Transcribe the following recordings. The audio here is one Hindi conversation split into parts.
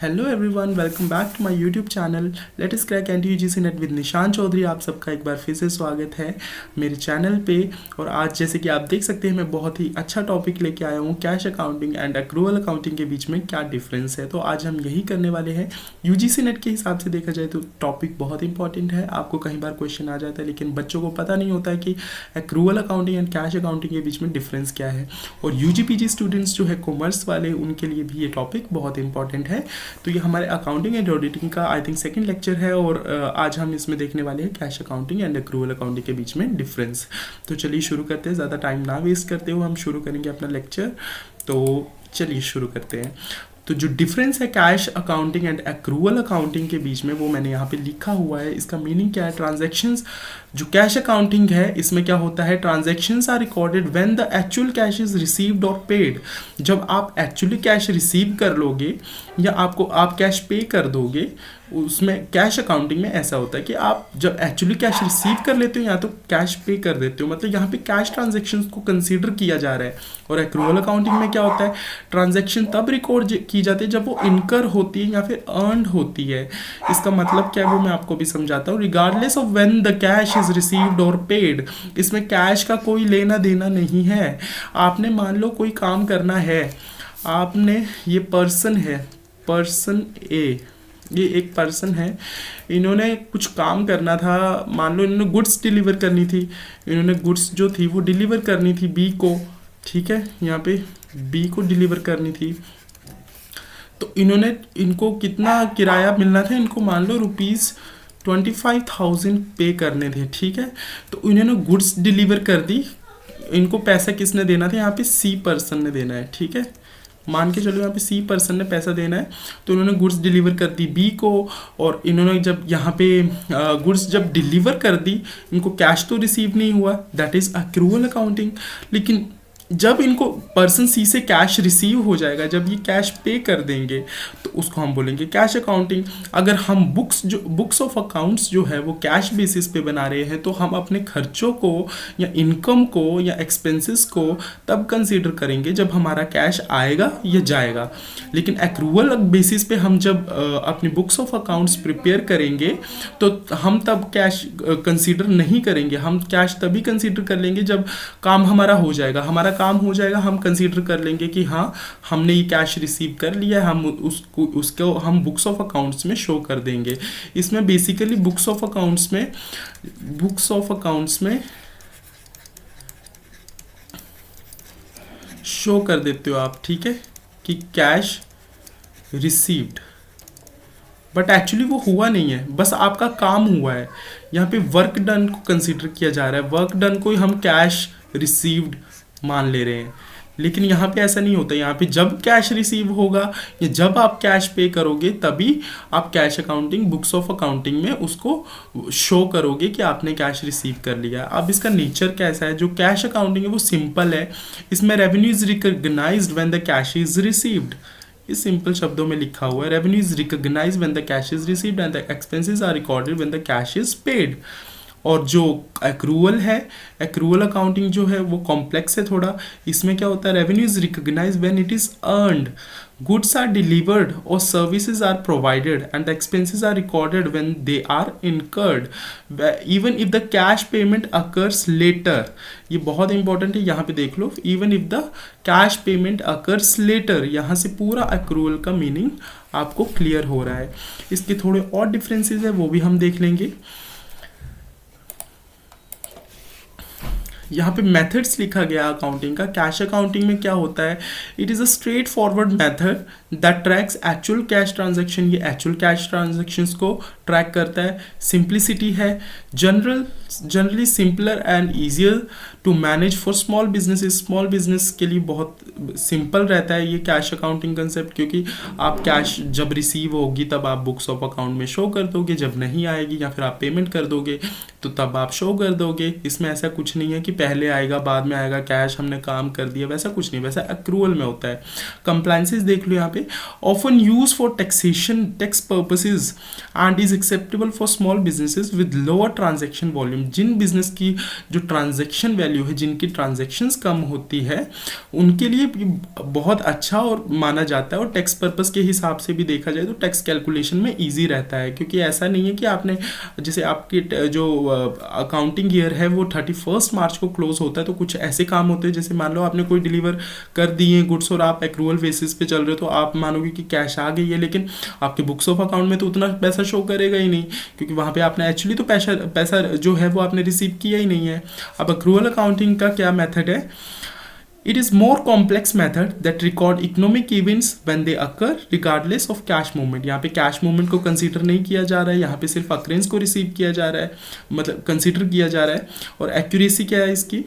Hello everyone, welcome back to my YouTube channel let us crack NTA UGC NET with Nishan Chaudhary. आप सबका एक बार फिर से स्वागत है मेरे चैनल पे। और आज जैसे कि आप देख सकते हैं मैं बहुत ही अच्छा टॉपिक लेके आया हूँ, cash accounting and accrual accounting के बीच में क्या डिफरेंस है। तो आज हम यही करने वाले हैं। यूजीसी नेट के हिसाब से देखा जाए तो टॉपिक बहुत इंपॉर्टेंट है। आपको कई बार क्वेश्चन आ जाता है लेकिन बच्चों को पता नहीं होता है कि accrual accounting and cash accounting के बीच में डिफरेंस क्या है। और यूजीपीजी स्टूडेंट्स जो है कॉमर्स वाले, उनके लिए भी ये टॉपिक बहुत इंपॉर्टेंट है। तो ये हमारे अकाउंटिंग एंड ऑडिटिंग का आई थिंक सेकंड लेक्चर है और आज हम इसमें देखने वाले हैं cash accounting and accrual accounting के बीच में डिफरेंस। तो चलिए शुरू करते हैं, ज़्यादा टाइम ना वेस्ट करते हुए हम शुरू करेंगे अपना लेक्चर। तो चलिए शुरू करते हैं। तो जो डिफरेंस है cash accounting and accrual accounting के बीच में वो मैंने यहाँ पे लिखा हुआ है। इसका मीनिंग क्या है? ट्रांजैक्शंस, जो कैश अकाउंटिंग है इसमें क्या होता है, transactions are recorded when the actual cash is received और पेड। जब आप एक्चुअली कैश रिसीव कर लोगे या आप कैश पे कर दोगे, उसमें कैश अकाउंटिंग में ऐसा होता है कि आप जब एक्चुअली कैश रिसीव कर लेते हो या तो कैश पे कर देते हो, मतलब यहाँ पे कैश ट्रांजैक्शंस को कंसीडर किया जा रहा है। और एक्रूअल अकाउंटिंग में क्या होता है, ट्रांजैक्शन तब रिकॉर्ड की जाती है जब वो इनकर होती है या फिर अर्नड होती है। इसका मतलब क्या है वो मैं आपको भी समझाता हूँ। Regardless of when the cash is received और पेड, इसमें कैश का कोई लेना देना नहीं है। आपने मान लो कोई काम करना है, आपने, ये पर्सन है, पर्सन ए, ये एक पर्सन है, इन्होंने कुछ काम करना था। मान लो इन्होंने गुड्स डिलीवर करनी थी, इन्होंने गुड्स जो थी वो डिलीवर करनी थी बी को, ठीक है, यहाँ पे बी को डिलीवर करनी थी। तो इनको कितना किराया मिलना था, इनको मान लो ₹25,000 पे करने थे, ठीक है। तो इन्होंने गुड्स डिलीवर कर दी, इनको पैसा किसने देना था, यहाँ पे सी पर्सन ने देना है, ठीक है। मान के चलो यहाँ पे सी पर्सन ने पैसा देना है। तो उन्होंने गुड्स डिलीवर कर दी बी को, और इन्होंने जब यहाँ पे गुड्स जब डिलीवर कर दी, इनको कैश तो रिसीव नहीं हुआ, दैट इज़ एक्रूअल अकाउंटिंग। लेकिन जब इनको पर्सन सी से कैश रिसीव हो जाएगा, जब ये कैश पे कर देंगे, तो उसको हम बोलेंगे कैश अकाउंटिंग। अगर हम बुक्स ऑफ अकाउंट्स जो है वो कैश बेसिस पे बना रहे हैं, तो हम अपने खर्चों को या इनकम को या एक्सपेंसेस को तब कंसीडर करेंगे जब हमारा कैश आएगा या जाएगा। लेकिन एक्रूअल बेसिस पे हम जब अपनी बुक्स ऑफ अकाउंट्स प्रिपेयर करेंगे तो हम तब कैश कंसीडर नहीं करेंगे। हम कैश तभी कंसीडर कर लेंगे जब काम हमारा हो जाएगा। हमारा काम हो जाएगा, हम कंसीडर कर लेंगे कि हाँ हमने ये कैश रिसीव कर लिया है, हम उसको हम बुक्स ऑफ अकाउंट्स में शो कर देंगे। इसमें बेसिकली बुक्स ऑफ अकाउंट्स में शो कर देते हो आप, ठीक है, कि कैश रिसीव्ड, बट एक्चुअली वो हुआ नहीं है, बस आपका काम हुआ है। यहाँ पे वर्क डन को कंसीडर किया जा रहा है, वर्क डन को ही हम कैश रिसीव्ड मान ले रहे हैं। लेकिन यहाँ पे ऐसा नहीं होता। यहाँ पे जब कैश रिसीव होगा या जब आप कैश पे करोगे तभी आप cash accounting, books of accounting में उसको शो करोगे कि आपने कैश रिसीव कर लिया। अब इसका नेचर कैसा है, जो कैश अकाउंटिंग है वो सिंपल है। इसमें revenue is recognised when the cash is received, इस सिंपल शब्दों में लिखा हुआ है। Revenue is recognised when the cash is received and the expenses are recorded when the cash is paid. और जो एक्रूअल है, एक्रूअल अकाउंटिंग जो है वो कॉम्प्लेक्स है थोड़ा। इसमें क्या होता है, revenue is recognised when it is earned, goods are delivered or services are provided and the expenses are recorded when they are incurred, even if the cash payment occurs later। ये बहुत इंपॉर्टेंट है, यहाँ पे देख लो, even if the cash payment occurs later। यहाँ से पूरा accrual का मीनिंग आपको क्लियर हो रहा है। इसके थोड़े और डिफरेंसेस है वो भी हम देख लेंगे। यहाँ पे मेथड्स लिखा गया अकाउंटिंग का। कैश अकाउंटिंग में क्या होता है, it is a straightforward method that tracks actual cash transaction. ये एक्चुअल कैश ट्रांजैक्शंस को ट्रैक करता है। सिंप्लिसिटी है, generally simpler and easier to manage for small businesses. Small business के लिए बहुत सिंपल रहता है ये कैश अकाउंटिंग कंसेप्ट, क्योंकि आप कैश जब रिसीव होगी तब आप बुक्स ऑफ अकाउंट में शो कर दोगे, जब नहीं आएगी या फिर आप पेमेंट कर दोगे तो तब आप शो कर दोगे। इसमें ऐसा कुछ नहीं है कि पहले आएगा बाद में आएगा कैश, हमने काम कर दिया, वैसा कुछ नहीं, वैसा एक्रूअल में होता है। कंप्लायंसेस देख लो यहाँ पे, often use for taxation tax purposes and is acceptable for small businesses with lower transaction volume. जिन बिजनेस की जो ट्रांजैक्शन वैल्यू वैल्यू है, जिनकी ट्रांजैक्शंस कम होती है, उनके लिए भी बहुत अच्छा और माना जाता है। और टैक्स पर्पस के हिसाब से भी देखा जाए तो टैक्स कैलकुलेशन में ईजी रहता है, क्योंकि ऐसा नहीं है कि आपने जैसे आपकी जो अकाउंटिंग ईयर है वो 31 मार्च को क्लोज होता है, तो कुछ ऐसे काम होते हैं जैसे मान लो आपने कोई डिलीवर कर दिए गुड्स और आप एक्रूवल बेसिस पे चल रहे हो, तो आप मानोगे कि कैश आ गई है, लेकिन आपके बुक्स ऑफ अकाउंट में तो उतना पैसा शो करेगा ही नहीं, क्योंकि वहाँ पे आपने एक्चुअली तो पैसा जो है वो आपने रिसीव किया ही नहीं है। अब एक्रूवल अकाउंटिंग का क्या मेथड है? It is more complex method that record economic events when they occur regardless of cash movement। यहाँ पे कैश मूवमेंट को कंसीडर नहीं किया जा रहा है, यहाँ पे सिर्फ अक्रेंस को रिसीव किया जा रहा है, मतलब कंसीडर किया जा रहा है। और एक्यूरेसी क्या है इसकी?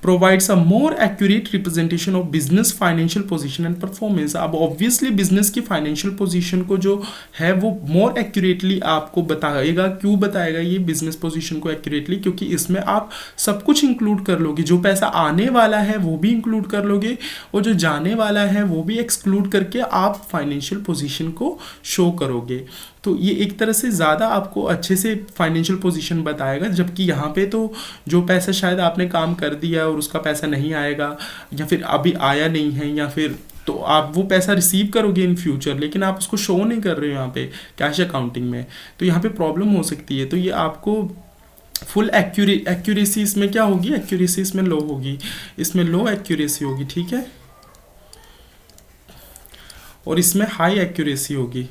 provides a more accurate representation of business financial position and performance। अब obviously business की financial position को जो है वो more accurately आपको बताएगा। क्यों बताएगा ये business position को accurately? क्योंकि इसमें आप सब कुछ include कर लोगे, जो पैसा आने वाला है वो भी include कर लोगे और जो जाने वाला है वो भी exclude करके आप financial position को show करोगे। तो ये एक तरह से ज़्यादा आपको अच्छे से फाइनेंशियल पोजीशन बताएगा, जबकि यहाँ पे तो जो पैसा शायद आपने काम कर दिया और उसका पैसा नहीं आएगा, या फिर अभी आया नहीं है, या फिर तो आप वो पैसा रिसीव करोगे इन फ्यूचर, लेकिन आप उसको शो नहीं कर रहे हो यहाँ पे कैश अकाउंटिंग में, तो यहाँ पे प्रॉब्लम हो सकती है। तो ये आपको फुल एक्यूरेसी इसमें क्या होगी? एक्यूरेसी इसमें लो होगी, इसमें लो एक्यूरेसी होगी, ठीक है, और इसमें हाई एक्यूरेसी होगी।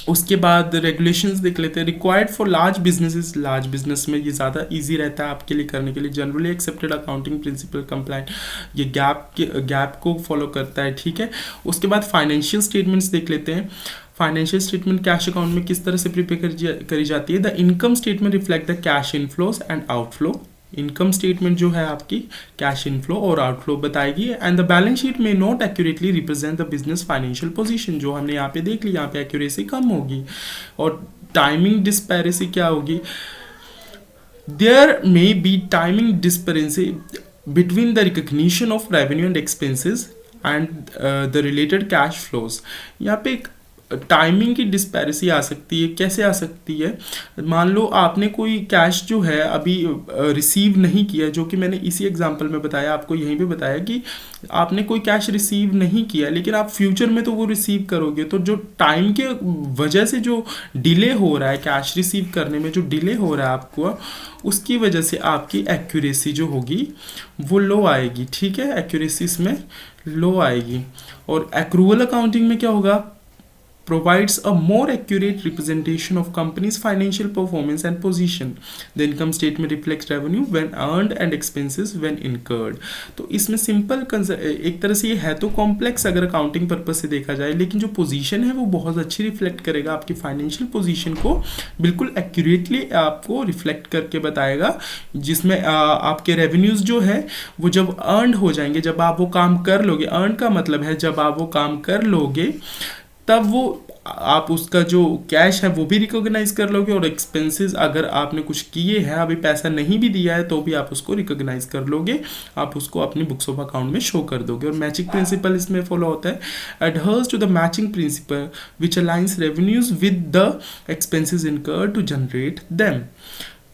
उसके बाद रेगुलेशंस देख लेते हैं। Required for large businesses, large business में ये ज़्यादा इजी रहता है आपके लिए करने के लिए। Generally accepted accounting principle compliant, ये गैप को फॉलो करता है, ठीक है। उसके बाद फाइनेंशियल स्टेटमेंट्स देख लेते हैं। फाइनेंशियल स्टेटमेंट कैश अकाउंट में किस तरह से प्रिपेयर करी जाती है? The income statement reflect the cash inflows and outflow. Income statement जो है आपकी कैश इनफ्लो और आउटफ्लो बताएगी। एंड द बैलेंस शीट में not accurately represent the business financial position, जो हमने यहाँ पे देख ली, यहाँ पे एक्यूरेसी कम होगी। और टाइमिंग डिस्पैरिटी क्या होगी? There may be timing disparity between the recognition of revenue and expenses and the related cash flows. यहाँ पे टाइमिंग की डिस्पैरिटी आ सकती है। कैसे आ सकती है? मान लो आपने कोई कैश जो है अभी रिसीव नहीं किया, जो कि मैंने इसी एग्जांपल में बताया, आपको यहीं पे बताया कि आपने कोई कैश रिसीव नहीं किया, लेकिन आप फ्यूचर में तो वो रिसीव करोगे। तो जो टाइम के वजह से जो डिले हो रहा है कैश रिसीव करने में, जो डिले हो रहा है आपको, उसकी वजह से आपकी एक्यूरेसी जो होगी वो लो आएगी, ठीक है, एक्यूरेसी इसमें लो आएगी। और एक्रूवल अकाउंटिंग में क्या होगा? provides a more accurate representation of company's financial performance and position. The income statement reflects revenue when earned and expenses when incurred. तो इसमें सिंपल एक तरह से ये है तो कॉम्प्लेक्स अगर अकाउंटिंग पर्पज से देखा जाए, लेकिन जो पोजीशन है वो बहुत अच्छी रिफ्लेक्ट करेगा आपकी फाइनेंशियल पोजीशन को, बिल्कुल एक्यूरेटली आपको रिफ्लेक्ट करके बताएगा, जिसमें आपके रेवेन्यूज जो है वो जब अर्न हो जाएंगे, जब आप वो काम कर लोगे, अर्न का मतलब है जब आप वो काम कर लोगे, तब वो आप उसका जो कैश है वो भी रिकॉग्नाइज कर लोगे, और एक्सपेंसेस अगर आपने कुछ किए हैं, अभी पैसा नहीं भी दिया है, तो भी आप उसको रिकॉग्नाइज कर लोगे, आप उसको अपनी बुक्स ऑफ अकाउंट में शो कर दोगे। और मैचिंग प्रिंसिपल इसमें फॉलो होता है। Adheres to the matching principle which aligns revenues with the expenses incurred to generate them.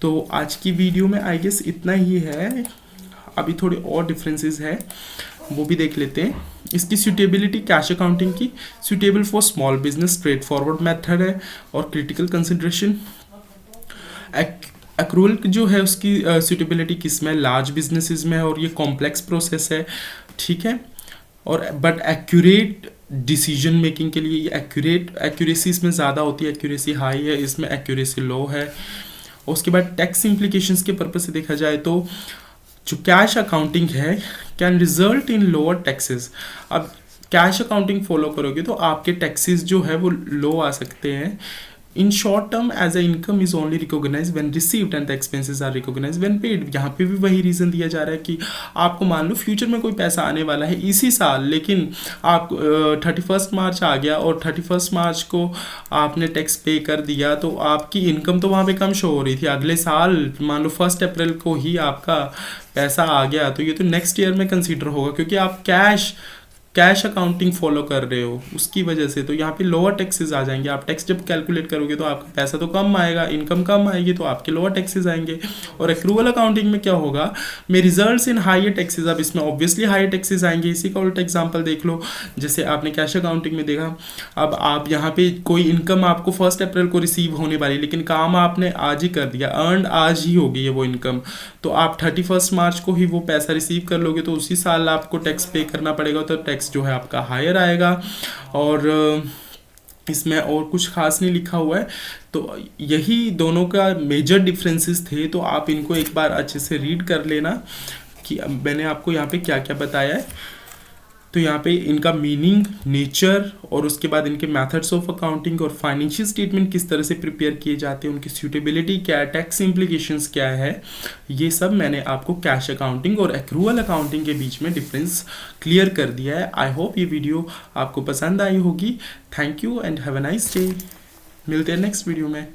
तो आज की वीडियो में आई गेस इतना ही है। अभी थोड़े और डिफरेंसेस है, वो भी देख लेते हैं। इसकी सूटेबिलिटी कैश अकाउंटिंग की, suitable for small business, straight forward method है, और क्रिटिकल कंसिडरेशन। एक्रूवल जो है उसकी सूटेबिलिटी किस में? लार्ज बिजनेसेस में, और ये कॉम्प्लेक्स प्रोसेस है, ठीक है। और बट एक्यूरेट डिसीजन मेकिंग के लिए एक्यूरेसी इसमें ज़्यादा होती है, एक्यूरेसी हाई है, इसमें एक्यूरेसी लो है। उसके बाद टैक्स इम्प्लीकेशंस के पर्पज से देखा जाए तो जो कैश अकाउंटिंग है can result in lower taxes. अब कैश अकाउंटिंग फॉलो करोगे तो आपके टैक्सेस जो है वो लो आ सकते हैं। In short term as a income is only recognize when received and the expenses are recognize when paid. यहाँ पे भी वही रीज़न दिया जा रहा है कि आपको मान लो फ्यूचर में कोई पैसा आने वाला है इसी साल, लेकिन आप 31 मार्च आ गया और 31 मार्च को आपने टैक्स पे कर दिया, तो आपकी इनकम तो वहाँ पे कम शो हो रही थी। अगले साल मान लो 1 अप्रैल को ही आपका पैसा आ गया, तो ये तो नेक्स्ट ईयर में कंसीडर होगा, क्योंकि आप कैश अकाउंटिंग फॉलो कर रहे हो उसकी वजह से, तो यहाँ पे लोअर टैक्सेस आ जाएंगे। आप टैक्स जब कैलकुलेट करोगे तो आपका पैसा तो कम आएगा, इनकम कम आएगी, तो आपके लोअर टैक्सेस आएंगे। और एक्रूवल अकाउंटिंग में क्या होगा, मे रिजल्ट्स इन हायर टैक्सेस। अब इसमें ऑब्वियसली हायर टैक्सेस आएंगे। इसी का उल्टा एग्जांपल देख लो, जैसे आपने कैश अकाउंटिंग में देखा, अब आप यहाँ पे कोई इनकम आपको 1 अप्रैल को रिसीव होने वाली, लेकिन काम आपने आज ही कर दिया, अर्न आज ही हो गई है वो इनकम, तो आप 31 मार्च को ही वो पैसा रिसीव कर लोगे, तो उसी साल आपको टैक्स पे करना पड़ेगा, तो टैक्स जो है आपका हायर आएगा। और इसमें और कुछ खास नहीं लिखा हुआ है। तो यही दोनों का मेजर डिफरेंसेस थे, तो आप इनको एक बार अच्छे से रीड कर लेना कि मैंने आपको यहाँ पे क्या क्या बताया है। तो यहाँ पे इनका मीनिंग, नेचर, और उसके बाद इनके मेथड्स ऑफ अकाउंटिंग और फाइनेंशियल स्टेटमेंट किस तरह से प्रिपेयर किए जाते हैं, उनकी सूटेबिलिटी क्या है, टैक्स इम्प्लीकेशंस क्या है, ये सब मैंने आपको कैश अकाउंटिंग और एक्रूवल अकाउंटिंग के बीच में डिफरेंस क्लियर कर दिया है। आई होप ये वीडियो आपको पसंद आई होगी। Thank you and have a nice day. मिलते हैं नेक्स्ट वीडियो में।